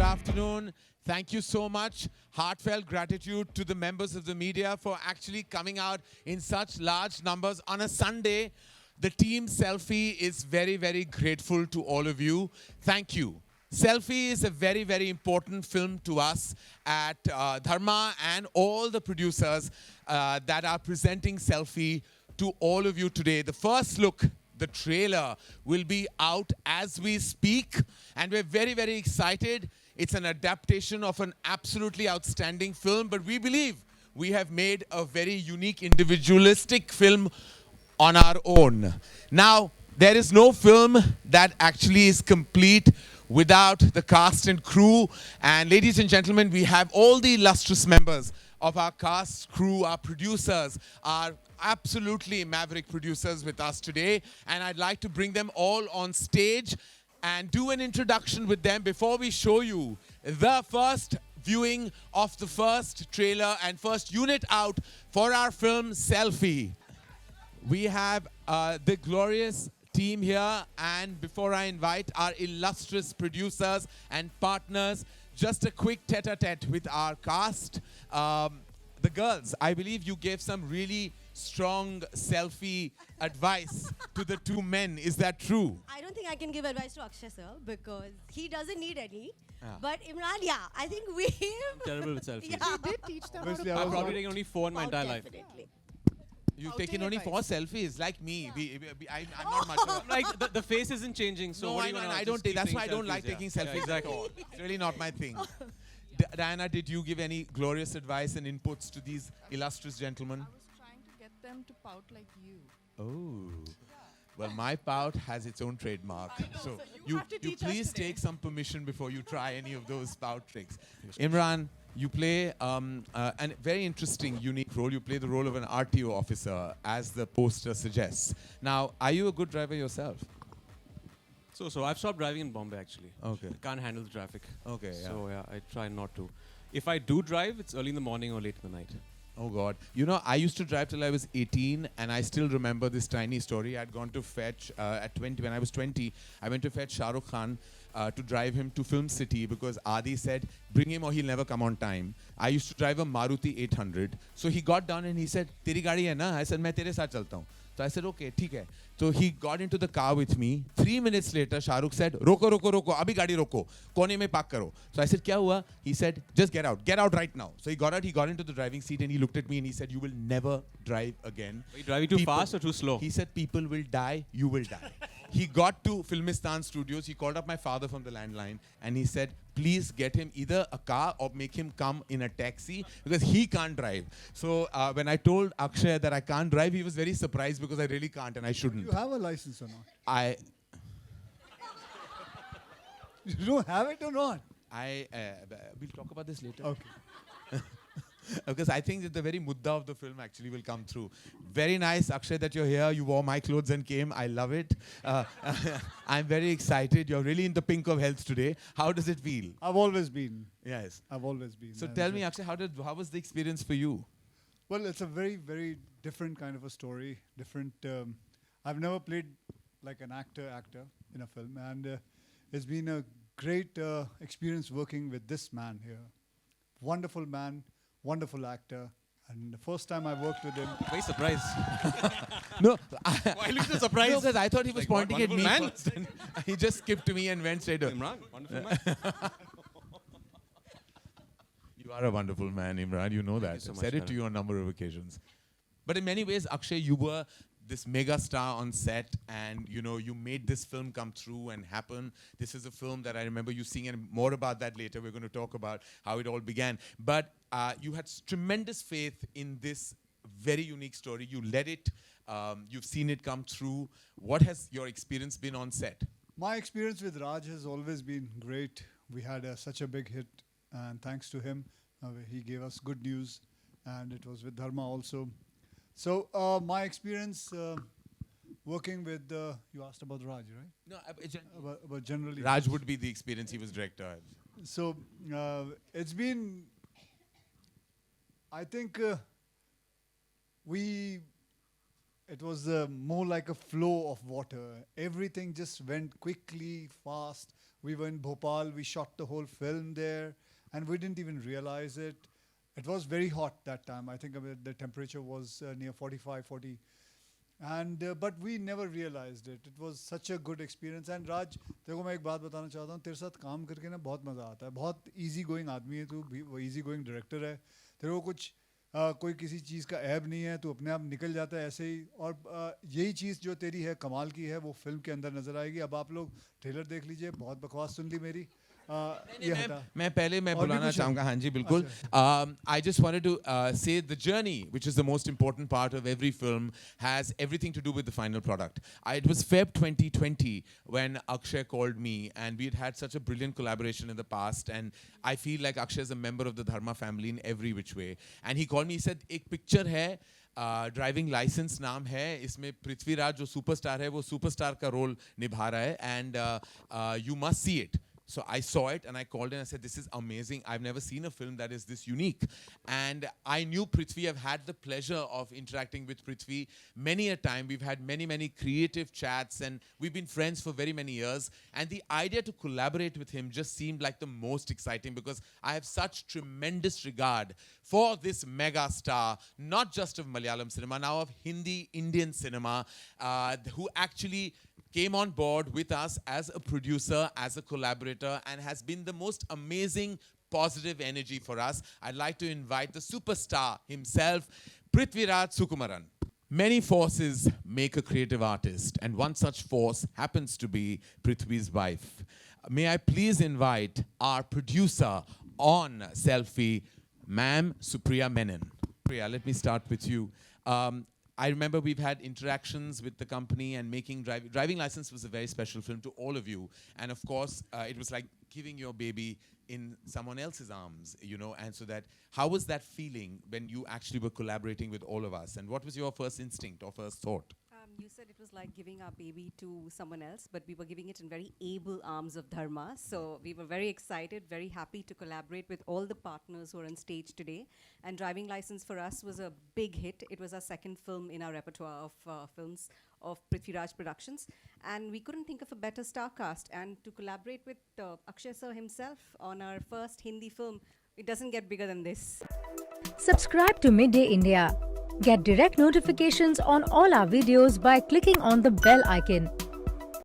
afternoon. Thank you so much. Heartfelt gratitude to the members of the media for actually coming out in such large numbers on a Sunday. The team Selfiee is very, very grateful to all of you. Thank you. Selfiee is a very, very important film to us at Dharma and all the producers that are presenting Selfiee to all of you today. The first look, the trailer, will be out as we speak, and we're very, very excited. It's an adaptation of an absolutely outstanding film, but we believe we have made a very unique, individualistic film on our own. Now, there is no film that actually is complete without the cast and crew. And ladies and gentlemen, we have all the illustrious members of our cast, crew, our producers, our absolutely maverick producers with us today. And I'd like to bring them all on stage and do an introduction with them before we show you the first viewing of the first trailer and first unit out for our film Selfiee. We have the glorious team here, and before I invite our illustrious producers and partners, just a quick tete-a-tete with our cast. The girls, I believe you gave some really strong Selfiee advice to the two men. Is that true? I don't think I can give advice to Akshay sir because he doesn't need any. Yeah. But Emraan, yeah, I think we... I'm terrible with selfies. Yeah. He did teach them how I've to probably taken only 4 in my entire life. Definitely. You've Outing taken only advice. 4 selfies, like me. I'm not much of a... Like the face isn't changing, so No, what I do you know, wanna I just don't take. keep That's why I taking don't like selfies, taking yeah. selfies Yeah, at all. exactly. It's really not my thing. Diana, did you give any glorious advice and inputs to these illustrious gentlemen? I was trying to get them to pout like you. Oh. Well, my pout has its own trademark. So you you have to teach us please today. take some permission before you try any of those pout tricks. Imran, you play a very interesting, unique role. You play the role of an RTO officer, as the poster suggests. Now, are you a good driver yourself? So I've stopped driving in Bombay actually. Okay. I can't handle the traffic. Okay, yeah. So yeah, I try not to. If I do drive, it's early in the morning or late in the night. Oh God. You know, I used to drive till I was 18, and I still remember this tiny story. I'd gone to fetch, at 20, when I was 20, I went to fetch Shah Rukh Khan to drive him to Film City because Adi said, bring him or he'll never come on time. I used to drive a Maruti 800. So he got down and he said, Teri gaadi hai na? I said, main tere saath chalta hu. So I said, okay, theek hai. So he got into the car with me. 3 minutes later, Shah Rukh said, roko, roko, roko, abhi gaadi roko. Kone mein park karo. So I said, kya hua? He said, just get out right now. So he got out, he got into the driving seat and he looked at me and he said, you will never drive again. Are you driving too People- fast or too slow? He said, people will die, you will die. He got to Filmistan Studios, he called up my father from the landline and he said, please get him either a car or make him come in a taxi because he can't drive. So when I told Akshay that I can't drive, he was very surprised because I really can't and I shouldn't. You have a license or not? I You don't have it or not? we'll talk about this later. Okay. Because I think that the very mudda of the film actually will come through. Very nice, Akshay, that you're here. You wore my clothes and came. I love it. I'm very excited. You're really in the pink of health today. How does it feel? I've always been. Yes. I've always been. So And, tell me, Akshay, how was the experience for you? Well, it's a very, very different kind of a story. Different. I've never played like an actor in a film, and it's been a great experience working with this man here. Wonderful man, wonderful actor, and the first time I worked with him. Very surprised. No, Why look so surprised? because I thought he was Like, what pointing at me wonderful man. first, and he just skipped to me and went straight to Imran, wonderful man. You are a wonderful man, Imran. You know that. you so I've much, said it to Karan. you on a number of occasions. But in many ways, Akshay, you were this mega star on set, and you made this film come true and happen. This is a film that I remember you seeing, and more about that later. We're going to talk about how it all began. But you had tremendous faith in this very unique story. You led it. You've seen it come through. What has your experience been on set? My experience with Raj has always been great. We had such a big hit, and thanks to him, he gave us good news, and it was with Dharma also. So my experience working with, you asked about Raj, right? No, About generally. Raj would be the experience. He was director. So it's been, I think it was more like a flow of water. Everything just went quickly, fast. We were in Bhopal, we shot the whole film there, and we didn't even realize it. It was very hot that time. I think the temperature was near 45, 40. And but we never realized it. It was such a good experience. And Raj, देखो मैं एक बात बताना चाहता हूँ. तेरे साथ काम करके ना बहुत मज़ा आता है. बहुत easy going आदमी है तू, easy going director है. तेरे को कुछ कोई किसी चीज़ का ऐब नहीं है. तू अपने आप निकल जाता है ऐसे ही. और यही चीज़ जो तेरी है कमाल की है वो फिल्म के अंदर नजर आएगी. अब आप लोग ट्रेलर देख लीजिए. बहुत बकवास सुन ली मेरी. मैं पहले मैं बुलाना चाहूँगा. हाँ जी बिल्कुल. I just wanted to say the journey, which is the most important part of every film, has everything to do with the final product. It was Feb 2020 when Akshay called me, and we had such a brilliant collaboration in the past, and I feel like Akshay is a member of the Dharma family in every which way. And he called me, he said, एक picture है, driving licence नाम है, इसमें पृथ्वीराज जो superstar है वो superstar का role निभा रहा है, and you must see it. So I saw it and I called and I said, this is amazing. I've never seen a film that is this unique. And I knew Prithvi. I've had the pleasure of interacting with Prithvi many a time. We've had many, many creative chats and we've been friends for very many years. And the idea to collaborate with him just seemed like the most exciting because I have such tremendous regard for this mega star, not just of Malayalam cinema, now of Hindi, Indian cinema, who actually came on board with us as a producer, as a collaborator, and has been the most amazing positive energy for us. I'd like to invite the superstar himself, Prithviraj Sukumaran. Many forces make a creative artist, and one such force happens to be Prithvi's wife. May I please invite our producer on Selfiee, Ma'am Supriya Menon. Supriya, let me start with you. I remember we've had interactions with the company and making Driving License was a very special film to all of you. And of course, it was like giving your baby in someone else's arms, you know, and so that, how was that feeling when you actually were collaborating with all of us? And what was your first instinct or first thought? You said it was like giving our baby to someone else, but we were giving it in very able arms of Dharma. So we were very excited, very happy to collaborate with all the partners who are on stage today. And Driving License for us was a big hit. It was our second film in our repertoire of films of Prithviraj Productions. And we couldn't think of a better star cast. And to collaborate with Akshay sir himself on our first Hindi film, it doesn't get bigger than this. Subscribe to Midday India. Get direct notifications on all our videos by clicking on the bell icon.